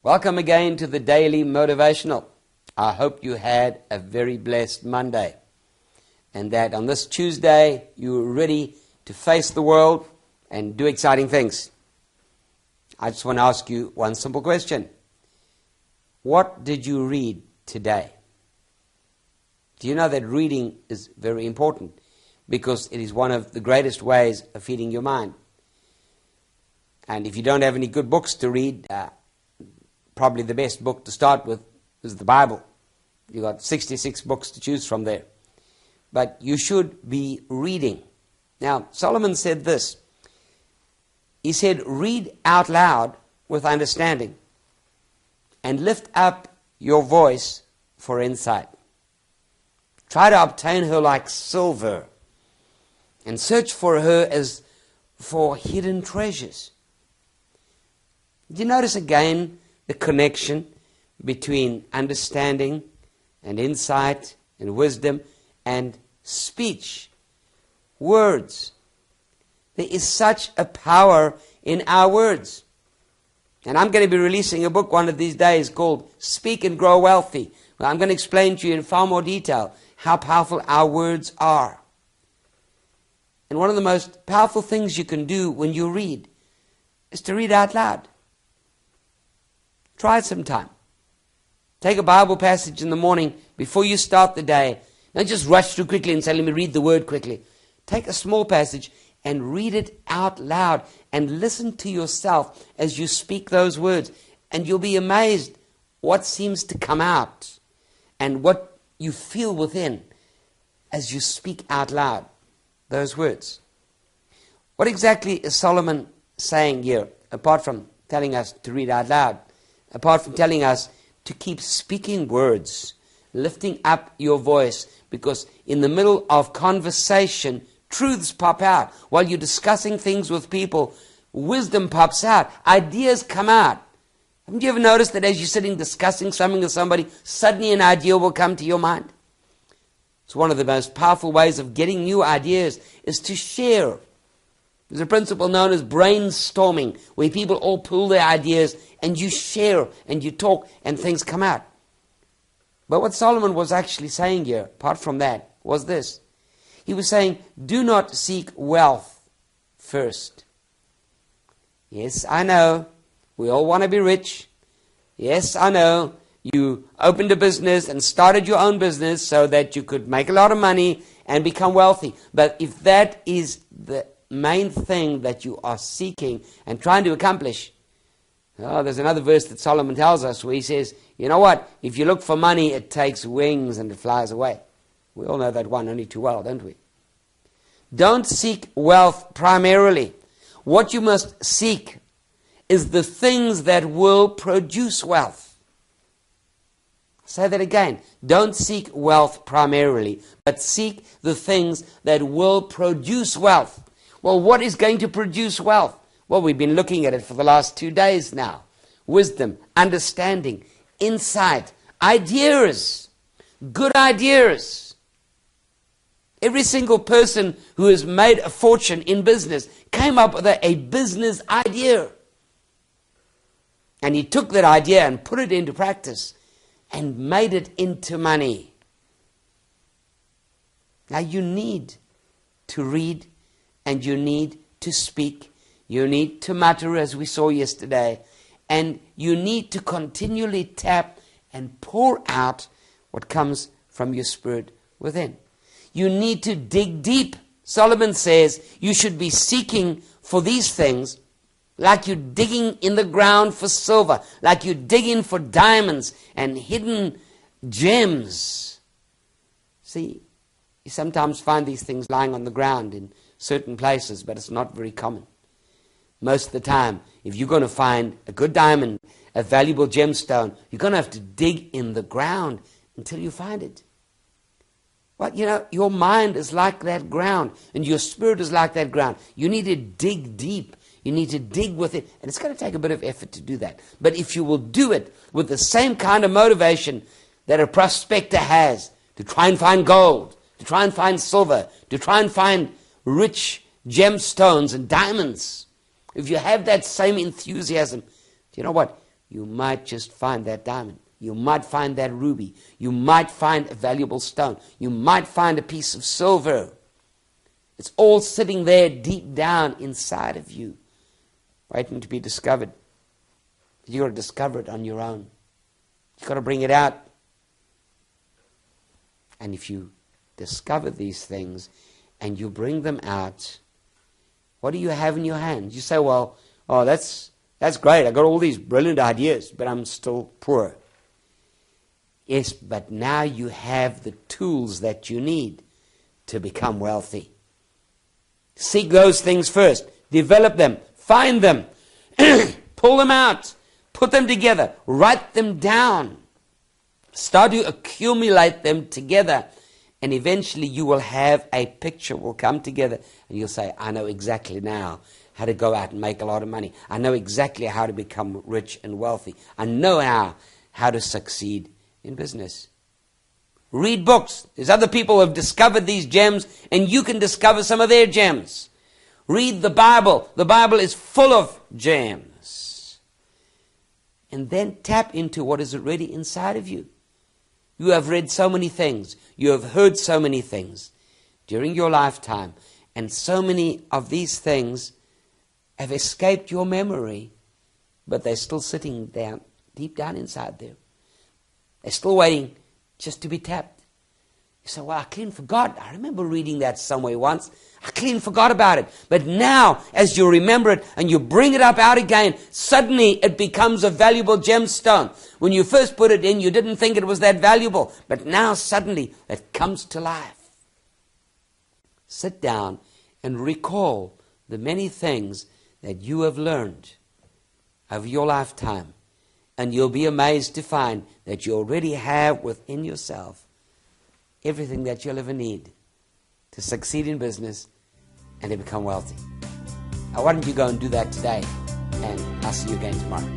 Welcome again to the Daily Motivational. I hope you had a very blessed Monday and that on this Tuesday you're ready to face the world and do exciting things. I just want to ask you one simple question. What did you read today? Do you know that reading is very important because it is one of the greatest ways of feeding your mind? And if you don't have any good books to read, probably the best book to start with is the Bible. You've got 66 books to choose from there. But you should be reading. Now, Solomon said this. He said, read out loud with understanding and lift up your voice for insight. Try to obtain her like silver and search for her as for hidden treasures. Did you notice again the connection between understanding and insight and wisdom and speech, words? There is such a power in our words. And I'm going to be releasing a book one of these days called Speak and Grow Wealthy. Well, I'm going to explain to you in far more detail how powerful our words are. And one of the most powerful things you can do when you read is to read out loud. Try it sometime. Take a Bible passage in the morning before you start the day. Don't just rush through quickly and say, let me read the word quickly. Take a small passage and read it out loud and listen to yourself as you speak those words. And you'll be amazed what seems to come out and what you feel within as you speak out loud those words. What exactly is Solomon saying here, apart from telling us to read out loud? Apart from telling us to keep speaking words, lifting up your voice, because in the middle of conversation, truths pop out. While you're discussing things with people, wisdom pops out. Ideas come out. Haven't you ever noticed that as you're sitting discussing something with somebody, suddenly an idea will come to your mind? It's one of the most powerful ways of getting new ideas is to share. There's a principle known as brainstorming, where people all pool their ideas and you share and you talk and things come out. But what Solomon was actually saying here, apart from that, was this. He was saying, do not seek wealth first. Yes, I know. We all want to be rich. Yes, I know. You opened a business and started your own business so that you could make a lot of money and become wealthy. But if that is the main thing that you are seeking and trying to accomplish, there's another verse that Solomon tells us where he says, you know what, if you look for money, it takes wings and it flies away. We all know that one only too well, don't we? Don't seek wealth primarily. What you must seek is the things that will produce wealth. I'll say that again. Don't seek wealth primarily, but seek the things that will produce wealth. Well, what is going to produce wealth? Well, we've been looking at it for the last 2 days now. Wisdom, understanding, insight, ideas, good ideas. Every single person who has made a fortune in business came up with a business idea. And he took that idea and put it into practice and made it into money. Now you need to read and you need to speak. You need to mutter, as we saw yesterday. And you need to continually tap and pour out what comes from your spirit within. You need to dig deep. Solomon says you should be seeking for these things like you're digging in the ground for silver, like you're digging for diamonds and hidden gems. See, you sometimes find these things lying on the ground in certain places, but it's not very common. Most of the time, if you're going to find a good diamond, a valuable gemstone, you're going to have to dig in the ground until you find it. But, your mind is like that ground, and your spirit is like that ground. You need to dig deep. You need to dig with it, and it's going to take a bit of effort to do that. But if you will do it with the same kind of motivation that a prospector has to try and find gold, to try and find silver, to try and find rich gemstones and diamonds, if you have that same enthusiasm, you know what? you might just find that diamond. You might find that ruby. You might find a valuable stone. You might find a piece of silver. It's all sitting there deep down inside of you, waiting to be discovered. You've got to discover it on your own. You've got to bring it out. And if you discover these things and you bring them out, what do you have in your hands? You say, well, oh, that's great. I got all these brilliant ideas, but I'm still poor. Yes, but now you have the tools that you need to become wealthy. Seek those things first. Develop them. Find them. Pull them out. Put them together. Write them down. Start to accumulate them together. And eventually you will have a picture will come together. And you'll say, I know exactly now how to go out and make a lot of money. I know exactly how to become rich and wealthy. I know how to succeed in business. Read books. There's other people who have discovered these gems, and you can discover some of their gems. Read the Bible. The Bible is full of gems. And then tap into what is already inside of you. You have read so many things. You have heard so many things during your lifetime. And so many of these things have escaped your memory, but they're still sitting down, deep down inside there. They're still waiting just to be tapped. You say, well, I clean forgot. I remember reading that somewhere once. I clean forgot about it. But now, as you remember it and you bring it up out again, suddenly it becomes a valuable gemstone. When you first put it in, you didn't think it was that valuable. But now suddenly it comes to life. Sit down and recall the many things that you have learned over your lifetime. And you'll be amazed to find that you already have within yourself everything that you'll ever need to succeed in business and to become wealthy. Now, why don't you go and do that today? And I'll see you again tomorrow.